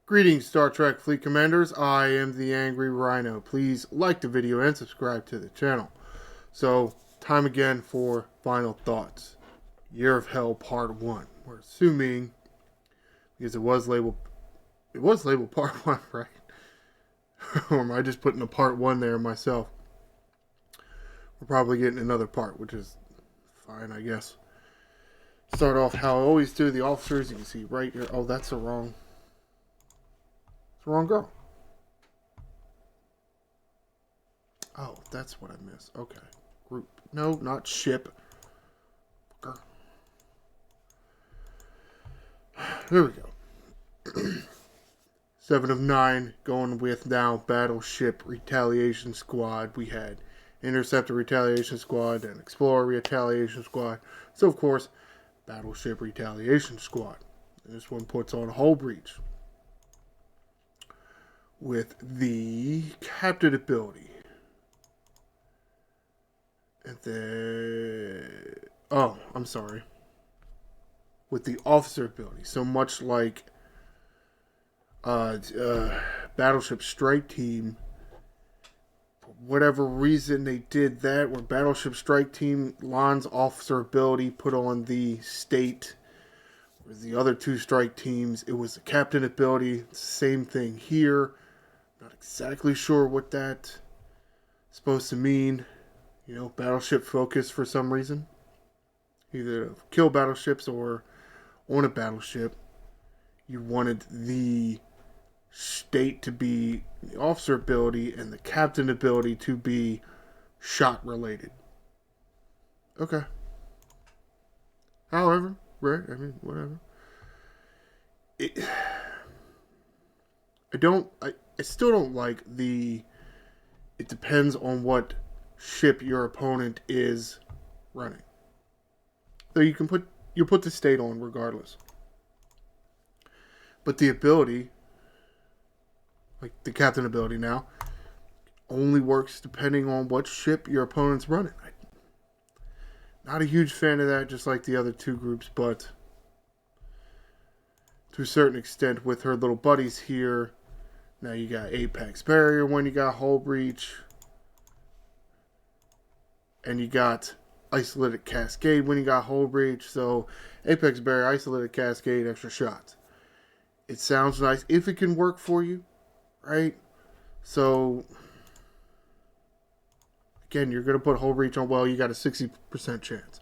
Greetings, Star Trek Fleet Commanders. I am the Angry Rhino. Please like the video and subscribe to the channel. So, time again for final thoughts. Year of Hell Part 1. We're assuming, because it was labeled Part 1, right? Or am I just putting a Part 1 there myself? We're probably getting another part, which is fine, I guess. Start off how I always do. The officers, you can see right here. Oh, that's the wrong girl. Oh, that's what I missed. Okay. Group. No, not ship. Here we go. 7 of 9 going with now Battleship Retaliation Squad. We had Interceptor Retaliation Squad and Explorer Retaliation Squad. So, of course, Battleship Retaliation Squad. And this one puts on Hull Breach with the Captain ability. And then... Oh, I'm sorry. With the Officer ability. So much like Battleship Strike Team, for whatever reason they did that, where Battleship Strike Team, Lon's Officer ability put on the State, whereas the other two strike teams, it was the Captain ability. Same thing here. Not exactly sure what that's supposed to mean. You know, battleship focus for some reason. Either kill battleships or on a battleship. You wanted the State to be the officer ability and the captain ability to be shot related. Okay. However, right? I mean, whatever. I still don't like the. It depends on what ship your opponent is running. So you put the State on regardless. But the ability, like the captain ability now, only works depending on what ship your opponent's running. Not a huge fan of that, just like the other two groups, but to a certain extent with her little buddies here. Now you got Apex Barrier when you got Hull Breach. And you got Isolated Cascade when you got Hull Breach. So Apex Barrier, Isolated Cascade, extra shots. It sounds nice if it can work for you, right? So again, you're going to put Hull Breach on, well, you got a 60% chance.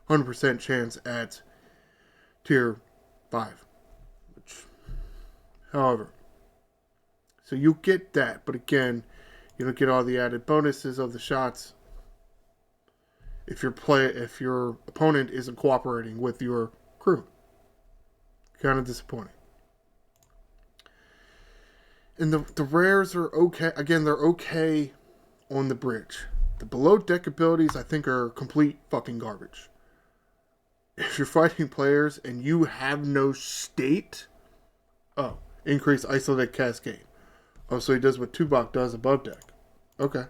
100% chance at tier 5. Which, however, so you get that, but again, you don't get all the added bonuses of the shots if your opponent isn't cooperating with your crew. Kind of disappointing. And the rares are okay. Again, they're okay on the bridge. The below deck abilities, I think, are complete fucking garbage. If you're fighting players and you have no State, oh, increase Isolated Cascade. Oh, so he does what Tuvok does above deck. Okay.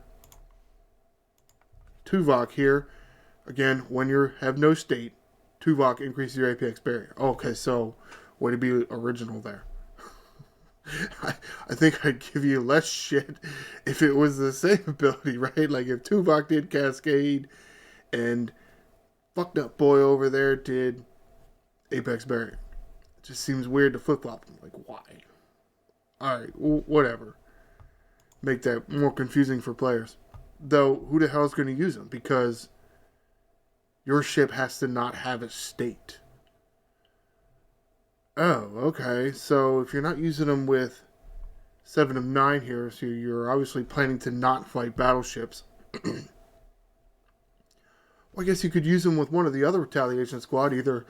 Tuvok here, again, when you have no State, Tuvok increases your Apex Barrier. Okay, so way to be original there. I think I'd give you less shit if it was the same ability, right? Like if Tuvok did Cascade and fucked up boy over there did Apex Barrier. It just seems weird to flip flop them. Like, why? Alright, whatever. Make that more confusing for players. Though, who the hell is going to use them? Because your ship has to not have a State. Oh, okay. So if you're not using them with 7 of 9 here, so you're obviously planning to not fight battleships. Well, I guess you could use them with one of the other Retaliation Squad, either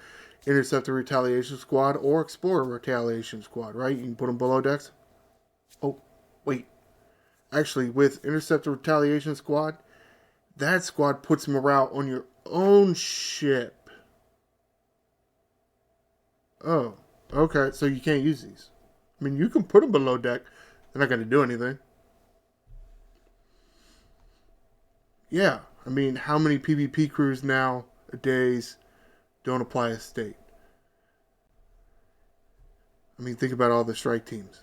Interceptor Retaliation Squad or Explorer Retaliation Squad, right? You can put them below decks. Oh, wait. Actually, with Interceptor Retaliation Squad, that squad puts morale on your own ship. Oh, okay. So you can't use these. I mean, you can put them below deck. They're not going to do anything. Yeah. I mean, how many PvP crews nowadays don't apply a State? I mean, think about all the strike teams.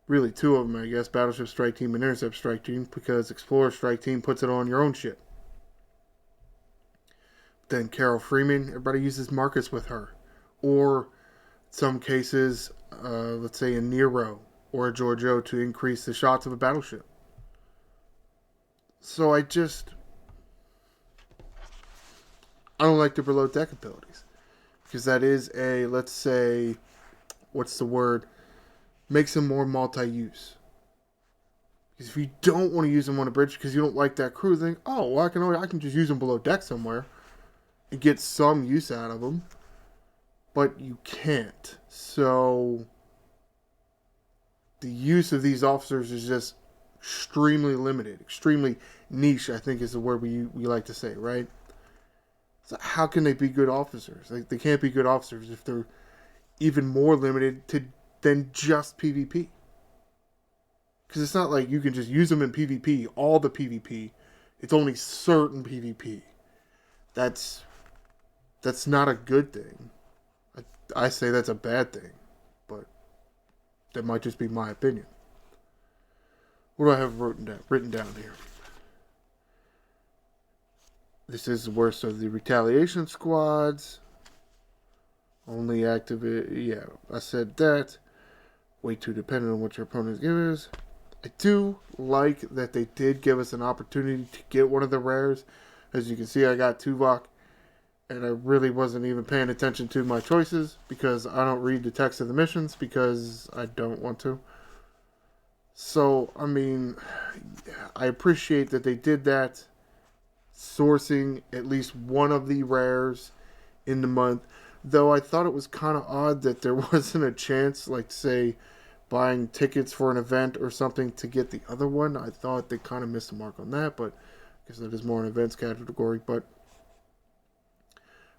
Really, two of them, I guess. Battleship Strike Team and Intercept Strike Team, because Explorer Strike Team puts it on your own ship. Then Carol Freeman, everybody uses Marcus with her. Or some cases, let's say a Nero or a Giorgio to increase the shots of a battleship. So I don't like the below deck abilities. Because that is a, let's say, what's the word? Makes them more multi-use. Because if you don't want to use them on a bridge because you don't like that crew, then, oh, well, I can just use them below deck somewhere and get some use out of them. But you can't. So the use of these officers is just extremely limited, extremely niche, I think is the word we like to say, right? So how can they be good officers? Like, they can't be good officers if they're even more limited than just PvP. Because it's not like you can just use them in PvP, all the PvP. It's only certain PvP. That's not a good thing. I say that's a bad thing. But that might just be my opinion. What do I have written down here? This is the worst of the retaliation squads. Only activate. Yeah, I said that. Way too dependent on what your opponents give us. I do like that they did give us an opportunity to get one of the rares. As you can see, I got Tuvok. And I really wasn't even paying attention to my choices because I don't read the text of the missions because I don't want to. So, I mean, I appreciate that they did that. Sourcing at least one of the rares in the month. Though I thought it was kind of odd that there wasn't a chance, like, say, buying tickets for an event or something to get the other one. I thought they kind of missed the mark on that, but I guess that is more an events category. But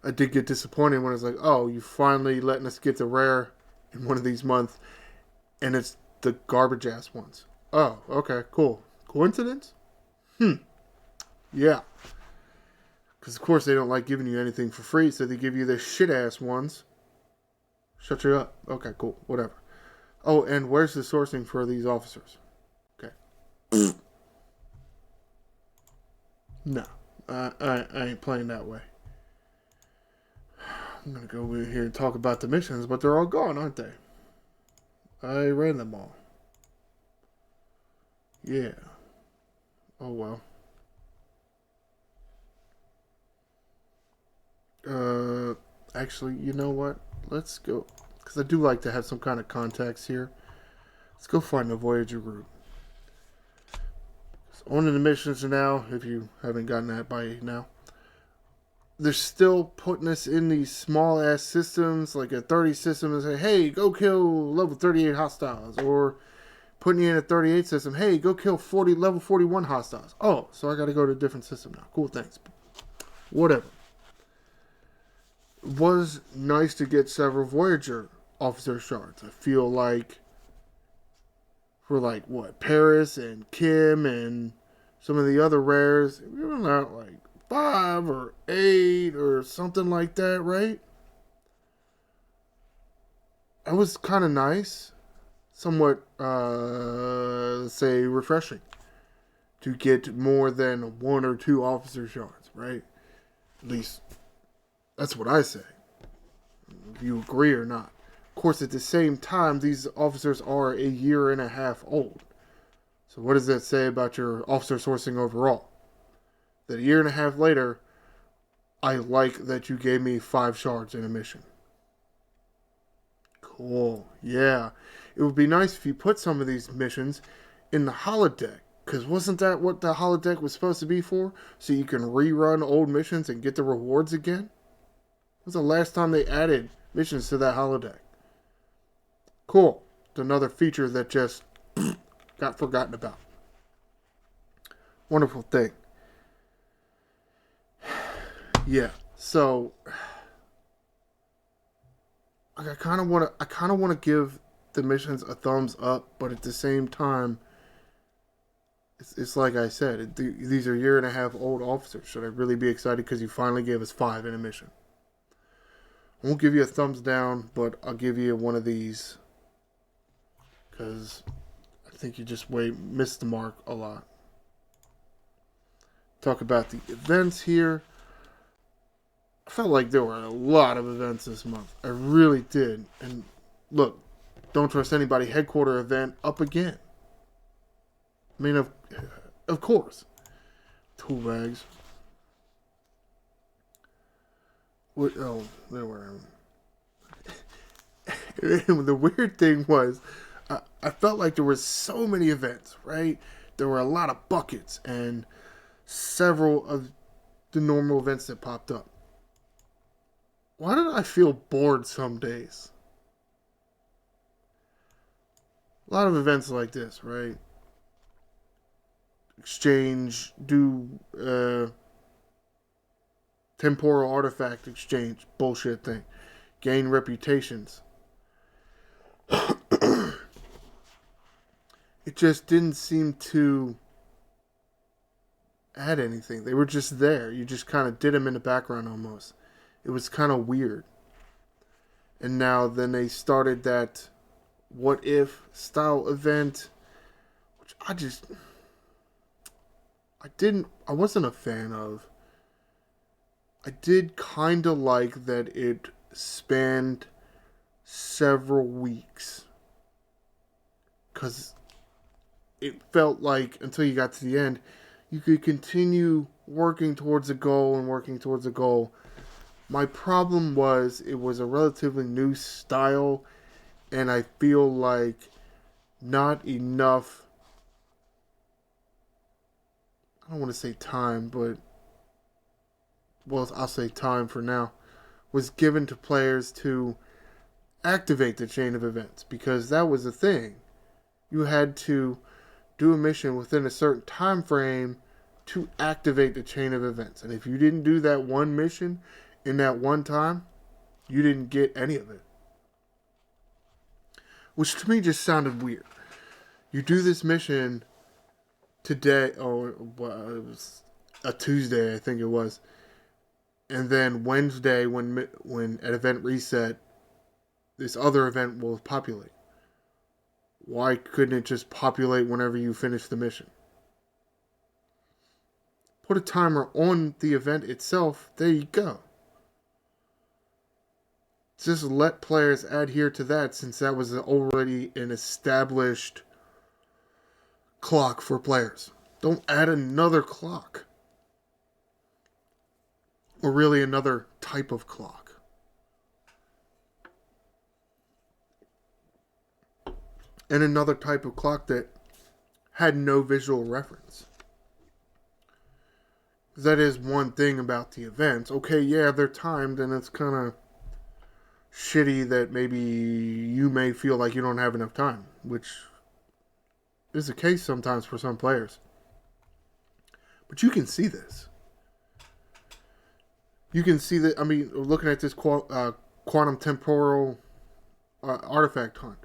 I did get disappointed when I was like, oh, you finally letting us get the rare in one of these months, and it's the garbage ass ones. Oh, okay, cool. Coincidence? Yeah. Because, of course, they don't like giving you anything for free, so they give you the shit-ass ones. Shut you up. Okay, cool. Whatever. Oh, and where's the sourcing for these officers? Okay. No. I ain't playing that way. I'm going to go over here and talk about the missions, but they're all gone, aren't they? I ran them all. Yeah. Oh, well. Actually, you know what? Let's go, because I do like to have some kind of context here. Let's go find the Voyager group. So on to the missions now, if you haven't gotten that by now. They're still putting us in these small-ass systems, like a 30 system, and say, hey, go kill level 38 hostiles. Or putting you in a 38 system, hey, go kill level 41 hostiles. Oh, so I got to go to a different system now. Cool, thanks. Whatever. It was nice to get several Voyager officer shards. I feel like for like what, Paris and Kim and some of the other rares, we were not like 5 or 8 or something like that, right? That was kind of nice, somewhat let's say refreshing to get more than 1 or 2 officer shards, right? At least that's what I say. If you agree or not. Of course, at the same time, these officers are a year and a half old. So what does that say about your officer sourcing overall? That a year and a half later, I like that you gave me 5 shards in a mission. Cool. Yeah. It would be nice if you put some of these missions in the holodeck. Because wasn't that what the holodeck was supposed to be for? So you can rerun old missions and get the rewards again? When was the last time they added missions to that holodeck? Cool. It's another feature that just got forgotten about. Wonderful thing. Yeah. So I kind of want to give the missions a thumbs up, but at the same time, it's like I said, these are year and a half old officers. Should I really be excited because you finally gave us 5 in a mission? I won't give you a thumbs down, but I'll give you one of these because I think you just missed the mark a lot. Talk about the events here. I felt like there were a lot of events this month. I really did. And look, Don't Trust Anybody headquarter event up again. I mean, of course. Tool bags. What? Oh, there were. The weird thing was, I felt like there were so many events, right? There were a lot of buckets and several of the normal events that popped up. Why did I feel bored some days? A lot of events like this, right? Exchange, do temporal artifact exchange, bullshit thing. Gain reputations. It just didn't seem to add anything. They were just there. You just kind of did them in the background almost. It was kind of weird. And now then they started that what if style event, which I wasn't a fan of. I did kind of like that it spanned several weeks. Because it felt like until you got to the end, you could continue working towards a goal and working towards a goal. My problem was it was a relatively new style, and I feel like not enough, I don't want to say time, but, well, I'll say time for now, was given to players to activate the chain of events, because that was the thing. You had to do a mission within a certain time frame to activate the chain of events. And if you didn't do that one mission in that one time, you didn't get any of it. Which to me just sounded weird. You do this mission today, or it was a Tuesday, I think it was. And then Wednesday, when at event reset, this other event will populate. Why couldn't it just populate whenever you finish the mission? Put a timer on the event itself. There you go. Just let players adhere to that, since that was already an established clock for players. Don't add another clock. Or really another type of clock. And another type of clock that had no visual reference. That is one thing about the events. Okay, yeah, they're timed, and it's kind of shitty that maybe you may feel like you don't have enough time, which is the case sometimes for some players. But you can see this. You can see that, I mean, looking at this quantum temporal artifact hunt,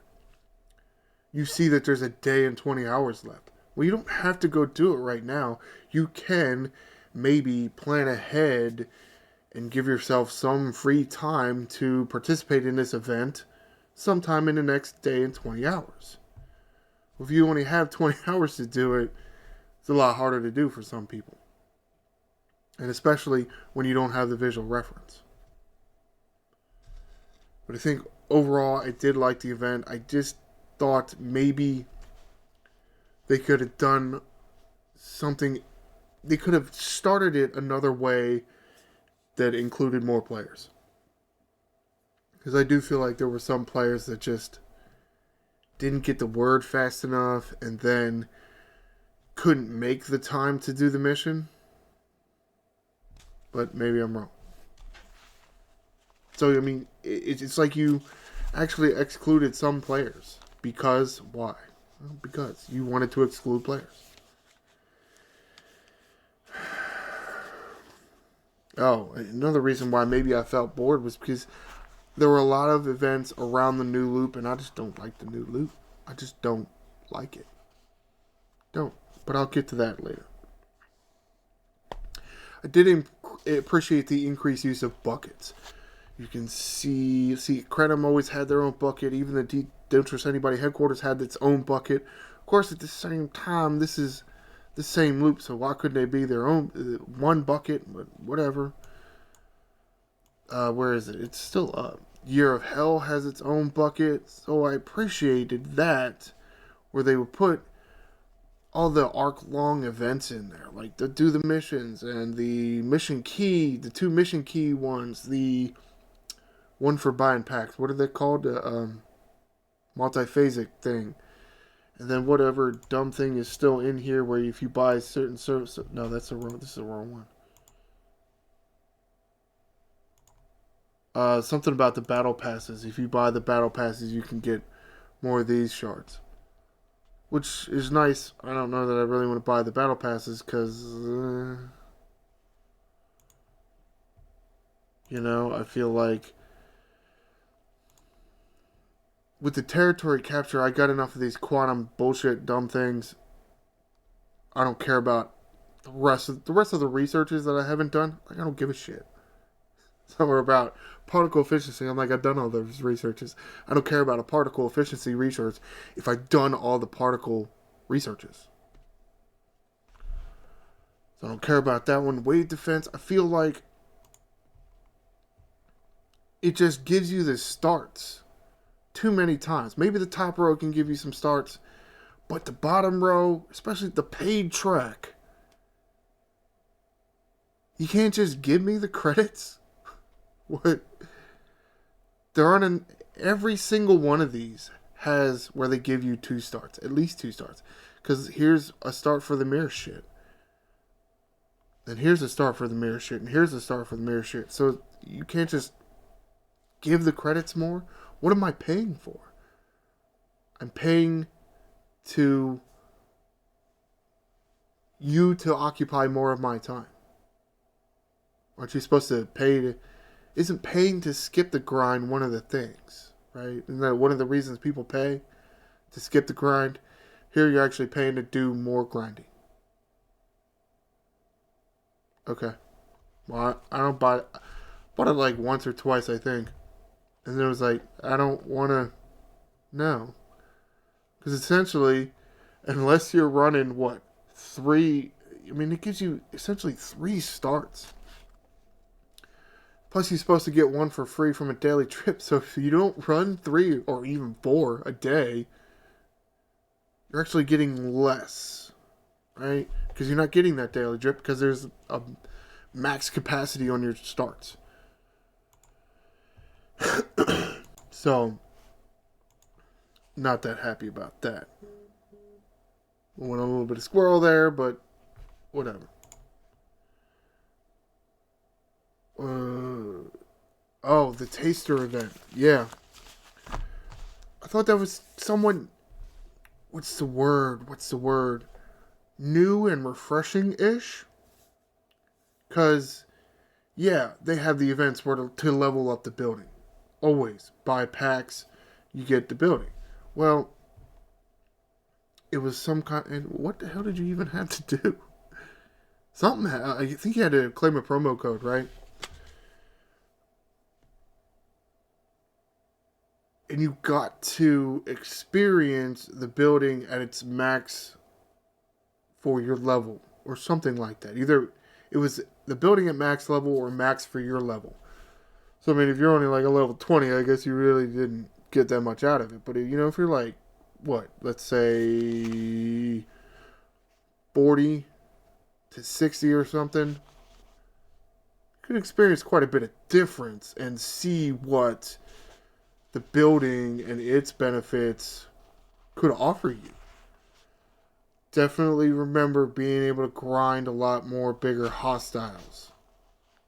you see that there's a day and 20 hours left. Well, you don't have to go do it right now. You can maybe plan ahead and give yourself some free time to participate in this event sometime in the next day and 20 hours. If you only have 20 hours to do it, it's a lot harder to do for some people. And especially when you don't have the visual reference. But I think overall I did like the event. I just thought maybe they could have done something. They could have started it another way that included more players. Because I do feel like there were some players that just didn't get the word fast enough and then couldn't make the time to do the mission. But maybe I'm wrong. So, I mean, it's like you actually excluded some players. Because, why? Well, because you wanted to exclude players. Oh, another reason why maybe I felt bored was because there were a lot of events around the new loop, and I just don't like the new loop. I just don't like it. Don't. But I'll get to that later. I did appreciate the increased use of buckets. You can see Krenim always had their own bucket. Even the Don't Trust Anybody headquarters had its own bucket. Of course, at the same time, this is the same loop, so why couldn't they be their own one bucket? But whatever. Where is it? It's still up. Year of Hell has its own bucket, so I appreciated that, where they would put all the arc-long events in there, like do the missions and the mission key, the 2 mission key ones, the one for buying packs. What are they called? The multiphasic thing. And then whatever dumb thing is still in here where if you buy certain service... No, this is the wrong one. Something about the battle passes. If you buy the battle passes, you can get more of these shards. Which is nice. I don't know that I really want to buy the battle passes because... I feel like... With the territory capture, I got enough of these quantum bullshit dumb things. I don't care about the rest of the researches that I haven't done. Like, I don't give a shit. Somewhere about particle efficiency. I'm like, I've done all those researches. I don't care about a particle efficiency research if I've done all the particle researches. So I don't care about that one. Wave defense, I feel like it just gives you the starts too many times. Maybe the top row can give you some starts, but the bottom row, especially the paid track, you can't just give me the credits. What? There aren't every single one of these has where they give you 2 starts, at least 2 starts. Because here's a start for the mirror shit. And here's a start for the mirror shit. And here's a start for the mirror shit. So you can't just give the credits more. What am I paying for? I'm paying to you to occupy more of my time. Aren't you supposed to pay to... Isn't paying to skip the grind one of the things, right? Isn't that one of the reasons people pay to skip the grind? Here you're actually paying to do more grinding. Okay. Well, I don't buy it. I bought it like once or twice, I think. And then it was like, I don't want to... No. Because essentially, unless you're running, 3... I mean, it gives you essentially 3 starts. Plus, you're supposed to get 1 for free from a daily trip. So if you don't run 3 or even 4 a day, you're actually getting less, right? Because you're not getting that daily trip because there's a max capacity on your starts. So, not that happy about that. Went a little bit of squirrel there, but whatever. The taster event. Yeah. I thought that was somewhat... What's the word? New and refreshing-ish? Because, yeah, they have the events where to level up the building. Always. Buy packs, you get the building. Well, it was some kind... And what the hell did you even have to do? Something... I think you had to claim a promo code, right? And you got to experience the building at its max for your level. Or something like that. Either it was the building at max level or max for your level. So, I mean, if you're only like a level 20, I guess you really didn't get that much out of it. But, if you're like, let's say 40 to 60 or something, you could experience quite a bit of difference and see what the building and its benefits could offer you. Definitely remember being able to grind a lot more bigger hostiles.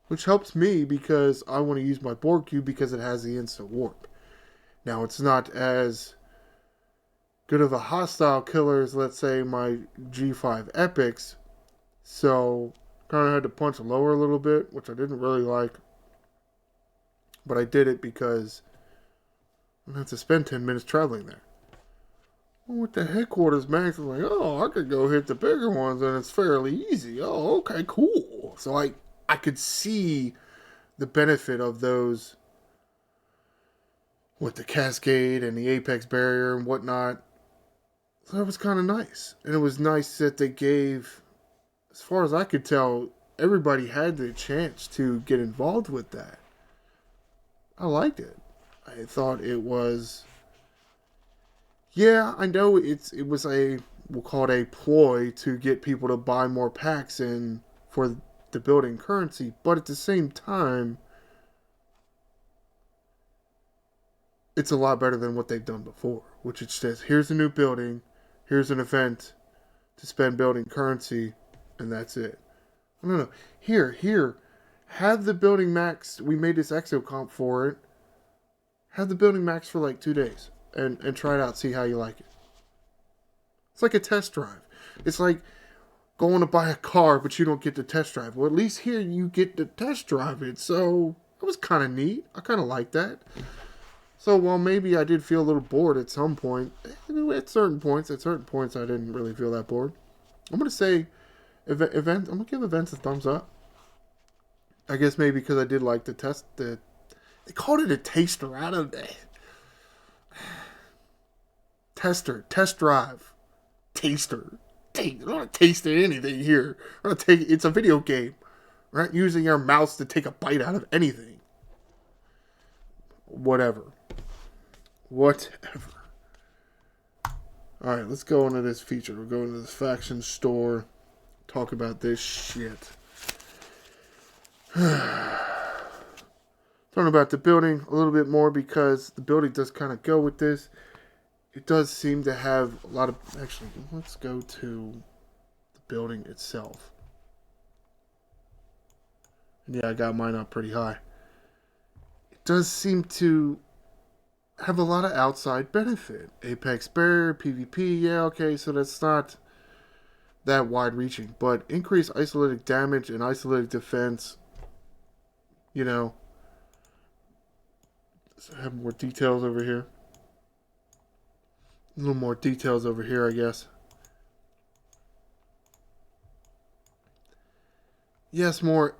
Which helps me because I want to use my Borg cube because it has the instant warp. Now, it's not as good of a hostile killer as, let's say, my G5 Epics. So, kind of had to punch lower a little bit, which I didn't really like. But I did it because I don't have to spend 10 minutes traveling there. Well, with the headquarters max, I'm like, I could go hit the bigger ones and it's fairly easy. Okay, cool. So I could see the benefit of those with the Cascade and the Apex Barrier and whatnot. So that was kind of nice. And it was nice that they gave, as far as I could tell, everybody had the chance to get involved with that. I liked it. I thought it was, yeah, I know it was a, we'll call it a ploy to get people to buy more packs in for the building currency, but at the same time, it's a lot better than what they've done before, which it says, here's a new building, here's an event to spend building currency, and that's it. No. Here, have the building max. We made this exo comp for it. Have the building max for like 2 days and try it out, see how you like it. It's like a test drive. It's like going to buy a car, but you don't get the test drive. Well, at least here you get to test drive it. So it was kind of neat. I kind of like that. So while maybe I did feel a little bored at some point, at certain points I didn't really feel that bored. I'm gonna say, I'm gonna give events a thumbs up. I guess maybe because I did like the test. They called it a taster. I don't know. Test drive, taster. I'm not tasting anything here. It's a video game. We're not using our mouths to take a bite out of anything. Whatever. Alright, let's go into this feature. We're going to this faction store. Talk about this shit. Talking about the building a little bit more because the building does kind of go with this. It does seem to have a lot of... Actually, let's go to the building itself. Yeah, I got mine up pretty high. It does seem to have a lot of outside benefit. Apex Barrier, PvP, yeah, okay, so that's not that wide-reaching. But increased isolated damage and isolated defense, you know. So I have more details over here. A little more details over here, I guess. Yes, more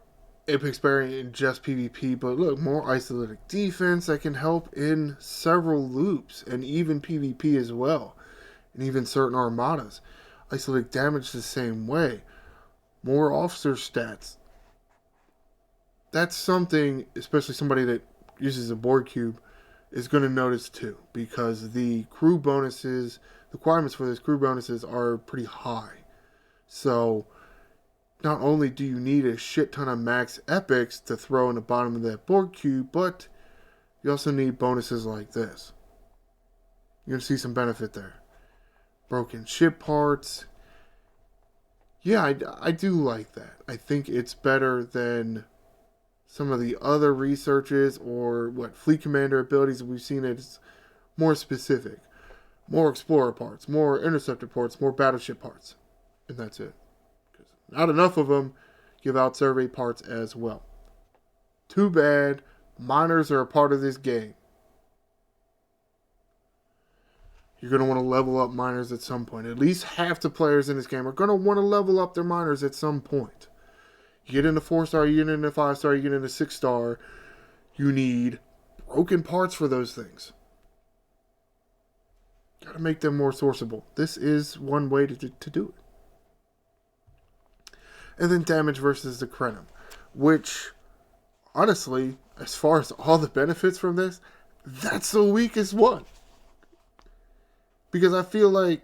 Apex Barrier in just PvP, but look, more isolated defense that can help in several loops and even PvP as well, and even certain armadas. Isolated damage the same way. More officer stats. That's something, especially somebody that uses a board cube, is going to notice too, because the crew bonuses, the requirements for those crew bonuses are pretty high. So not only do you need a shit ton of max epics to throw in the bottom of that board cube, but you also need bonuses like this. You're going to see some benefit there. Broken ship parts. Yeah, I do like that. I think it's better than some of the other researches or fleet commander abilities that we've seen. It's more specific. More explorer parts, more interceptor parts, more battleship parts. And that's it. Not enough of them give out survey parts as well. Too bad. Miners are a part of this game. You're going to want to level up miners at some point. At least half the players in this game are going to want to level up their miners at some point. You get into 4-star, you get into 5-star, you get into 6-star. You need broken parts for those things. Got to make them more sourceable. This is one way to do it. And then damage versus the Krenim, which, honestly, as far as all the benefits from this, that's the weakest one. Because I feel like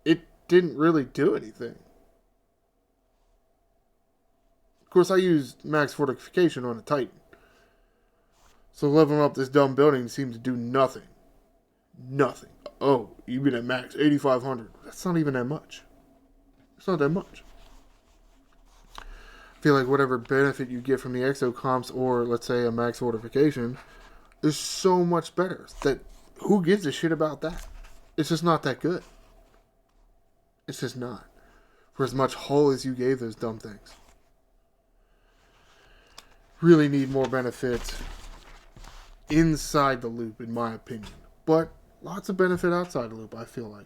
it didn't really do anything. Of course, I used max fortification on a Titan. So leveling up this dumb building seemed to do nothing. Nothing. Oh, you've been at max 8,500. That's not even that much. It's not that much. I feel like whatever benefit you get from the exo comps or, let's say, a max fortification is so much better that who gives a shit about that? It's just not that good. It's just not. For as much hull as you gave those dumb things. Really need more benefit inside the loop, in my opinion. But lots of benefit outside the loop, I feel like.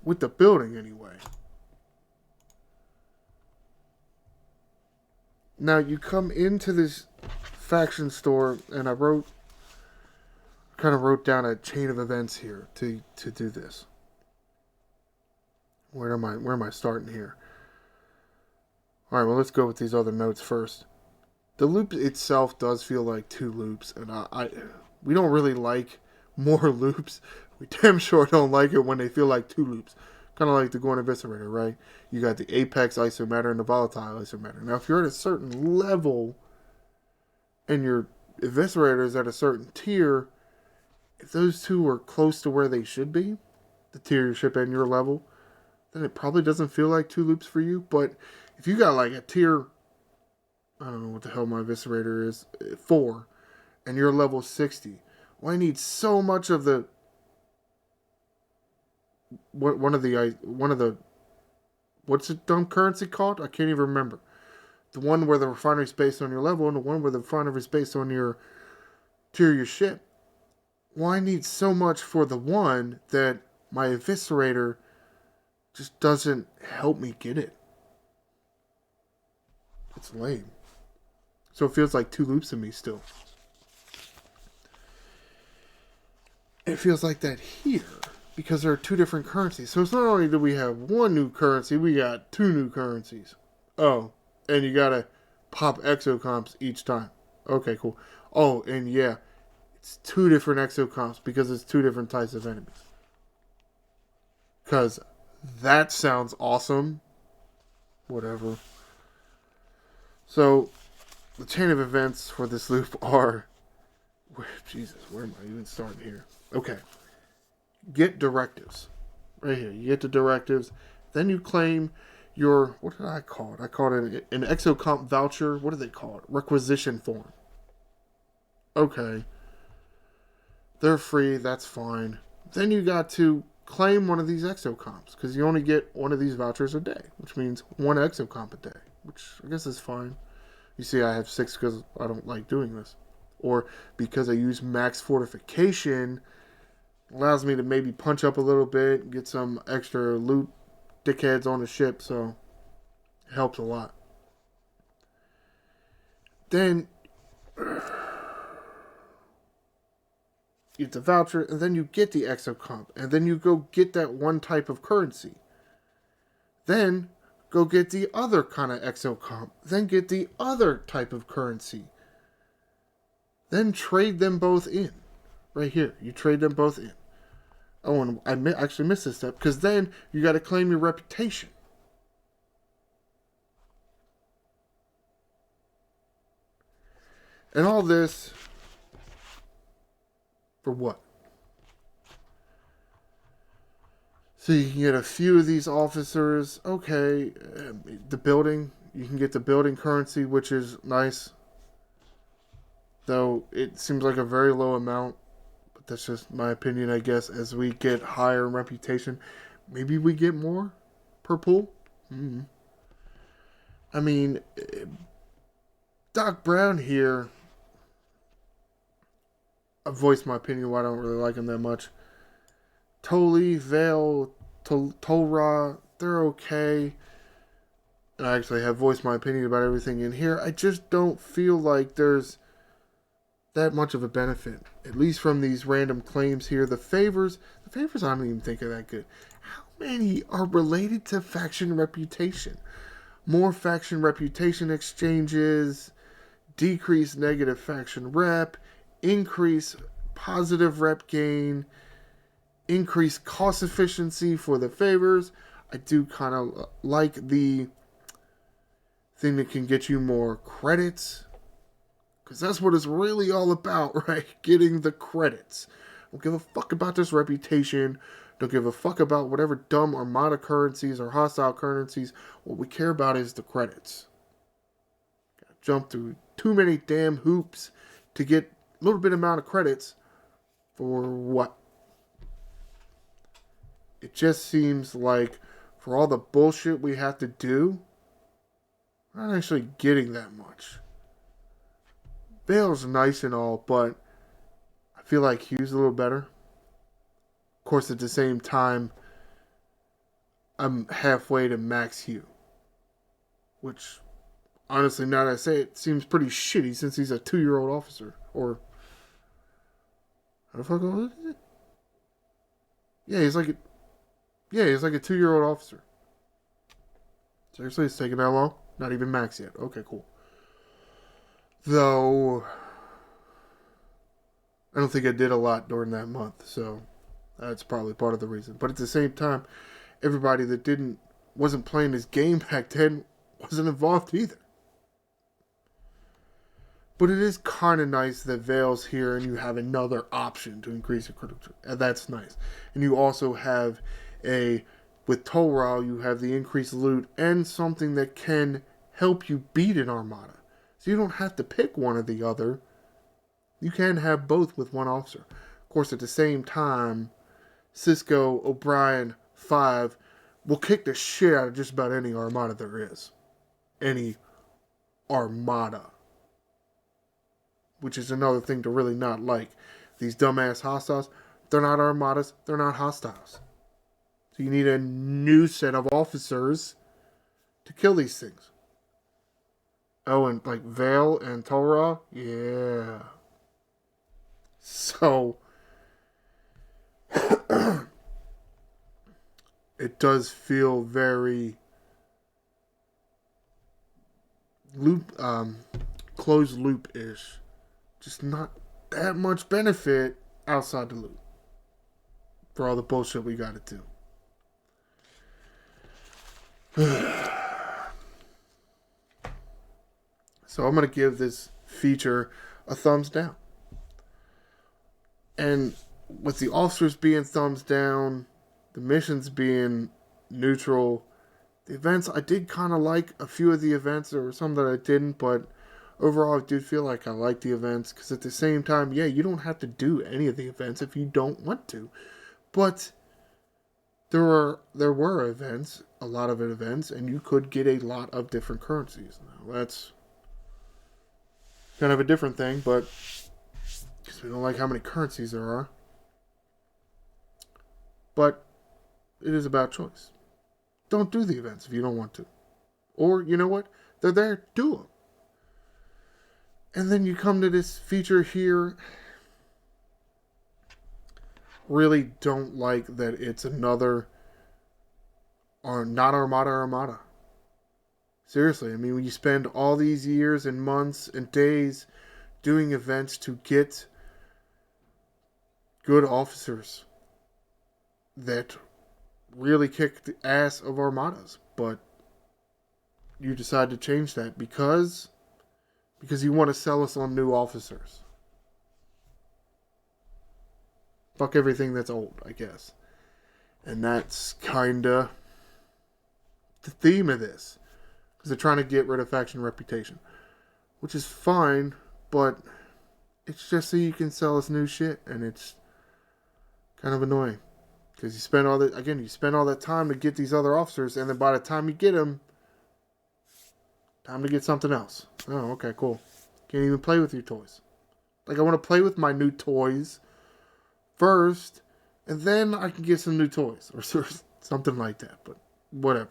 With the building, anyway. Now, you come into this faction store, and I wrote kind of wrote down a chain of events here to do this. Where am I starting here? All right, well, let's go with these other notes first. The loop itself does feel like 2 loops, and we don't really like more loops. We damn sure don't like it when they feel like 2 loops. Kind of like the Gorn Eviscerator, right? You got the Apex Isomatter and the Volatile Isomatter. Now, if you're at a certain level and your Eviscerator is at a certain tier, if those two are close to where they should be, the tier your ship and your level, then it probably doesn't feel like 2 loops for you. But if you got like a tier, I don't know what the hell my Eviscerator is, 4, and you're level 60, well, I need so much of the one of the what's the dumb currency called? I can't even remember. The one where the refinery is based on your level, and the one where the refinery is based on your tier your ship. Well, I need so much for the one that my Eviscerator just doesn't help me get it. It's lame. So it feels like 2 loops to me still. It feels like that here because there are 2 different currencies. So it's not only do we have 1 new currency, we got 2 new currencies. Oh, and you gotta pop exocomps each time. Okay, cool. Oh, and yeah, it's 2 different exocomps because it's 2 different types of enemies. Because that sounds awesome. Whatever. So, the chain of events for this loop are... Jesus, where am I even starting here? Okay. Get directives. Right here. You get the directives. Then you claim your... What did I call it? I called it an exocomp voucher. What do they call it? Requisition form. Okay. They're free. That's fine. Then you got to claim one of these exocomps. Because you only get one of these vouchers a day. Which means 1 exocomp a day. Which I guess is fine. You see, I have 6 because I don't like doing this. Or because I use max fortification, allows me to maybe punch up a little bit, get some extra loot dickheads on the ship, so it helps a lot. Then you get the voucher, and then you get the exocomp, and then you go get that one type of currency. Then go get the other kind of exocomp, then get the other type of currency. Then trade them both in. Right here. You trade them both in. Oh, and I actually missed this step. Because then you got to claim your reputation. And all this... for what? So you can get a few of these officers. Okay. The building. You can get the building currency, which is nice. Though it seems like a very low amount, but that's just my opinion, I guess. As we get higher in reputation, maybe we get more per pool. I mean, Doc Brown here, I voiced my opinion why I don't really like him that much. Toli, Vale, Tolra, they're okay. And I actually have voiced my opinion about everything in here. I just don't feel like there's that much of a benefit, at least from these random claims here. The favors I don't even think are that good. How many are related to faction reputation? More faction reputation exchanges, decrease negative faction rep, increase positive rep gain, increase cost efficiency for the favors. I do kind of like the thing that can get you more credits. Because that's what it's really all about, right? Getting the credits. Don't give a fuck about this reputation. Don't give a fuck about whatever dumb Armada currencies or hostile currencies. What we care about is the credits. Gotta jump through too many damn hoops to get a little bit amount of credits. For what? It just seems like for all the bullshit we have to do, we're not actually getting that much. Vale's nice and all, but I feel like Hugh's a little better. Of course, at the same time, I'm halfway to max Hugh. Which, honestly, now that I say it, seems pretty shitty since he's a 2-year-old officer. Or, How the fuck old is it? Yeah, he's like a, yeah, he's like a 2-year-old officer. Seriously, it's taking that long? Not even max yet. Okay, cool. Though I don't think I did a lot during that month, so that's probably part of the reason. But at the same time, everybody that wasn't playing this game back then wasn't involved either. But it is kind of nice that Vale's here and you have another option to increase your critical. And that's nice. And you also have with Torah, you have the increased loot and something that can help you beat an Armada. So you don't have to pick one or the other. You can have both with one officer. Of course, at the same time, Cisco, O'Brien, 5 will kick the shit out of just about any Armada there is. Any Armada. Which is another thing to really not like. These dumbass hostiles, they're not Armadas, they're not hostiles. So you need a new set of officers to kill these things. Oh, and like Vale and Torah, yeah. So it does feel very closed loop-ish. Just not that much benefit outside the loop for all the bullshit we gotta do. So I'm gonna give this feature a thumbs down. And with the officers being thumbs down, the missions being neutral, the events, I did kind of like a few of the events. There were some that I didn't, but overall I did feel like I liked the events. Because at the same time, yeah, you don't have to do any of the events if you don't want to. But there were events, a lot of events, and you could get a lot of different currencies. Now, that's kind of a different thing, but because we don't like how many currencies there are. But it is about choice. Don't do the events if you don't want to. Or, you know what? They're there, do them. And then you come to this feature here. Really don't like that it's another, or not Armada. Seriously, I mean, when you spend all these years and months and days doing events to get good officers that really kick the ass of Armadas, but you decide to change that because you want to sell us on new officers. Fuck everything that's old, I guess. And that's kinda the theme of this. Because they're trying to get rid of faction reputation. Which is fine, but it's just so you can sell us new shit, and it's kind of annoying. Because you spend all that time to get these other officers, and then by the time you get them, time to get something else. Oh, okay, cool. Can't even play with your toys. Like, I want to play with my new toys first, and then I can get some new toys. Or something like that, but whatever.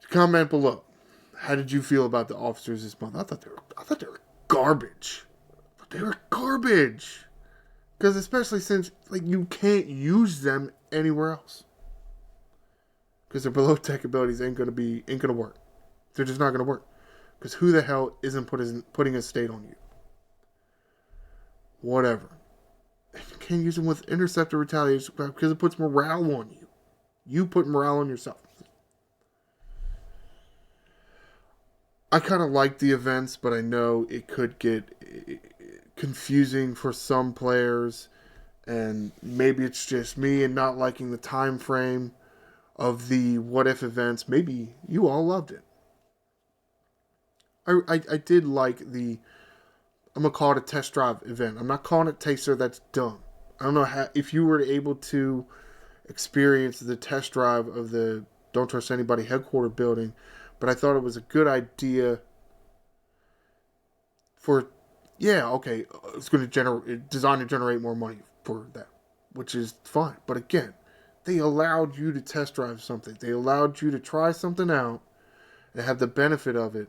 Comment below. How did you feel about the officers this month? I thought they were garbage. Because especially since you can't use them anywhere else. Because their below tech abilities ain't gonna work. They're just not gonna work. Because who the hell isn't putting a state on you? Whatever. You can't use them with interceptor retaliation because it puts morale on you. You put morale on yourself. I kind of like the events, but I know it could get confusing for some players, and maybe it's just me and not liking the time frame of the what if events. Maybe you all loved it. I did like I'm gonna call it a test drive event. I'm not calling it taster. That's dumb. I don't know if you were able to experience the test drive of the Don't Trust Anybody headquarter building. But I thought it was a good idea it's going to designed to generate more money for that, which is fine. But again, they allowed you to test drive something. They allowed you to try something out and have the benefit of it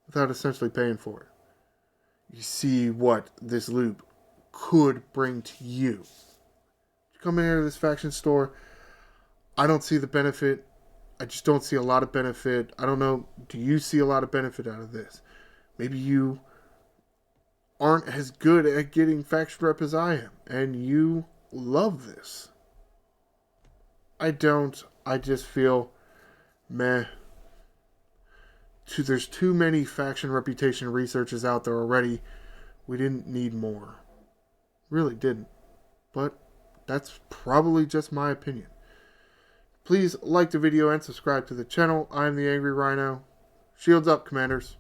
without essentially paying for it. you see what this loop could bring to you. Coming into this faction store, I don't see the benefit. I just don't see a lot of benefit. I don't know. Do you see a lot of benefit out of this? Maybe you aren't as good at getting faction rep as I am, and you love this. I don't. I just feel meh. There's too many faction reputation researches out there already. We didn't need more. Really didn't. But that's probably just my opinion. Please like the video and subscribe to the channel. I'm the Angry Rhino. Shields up, Commanders.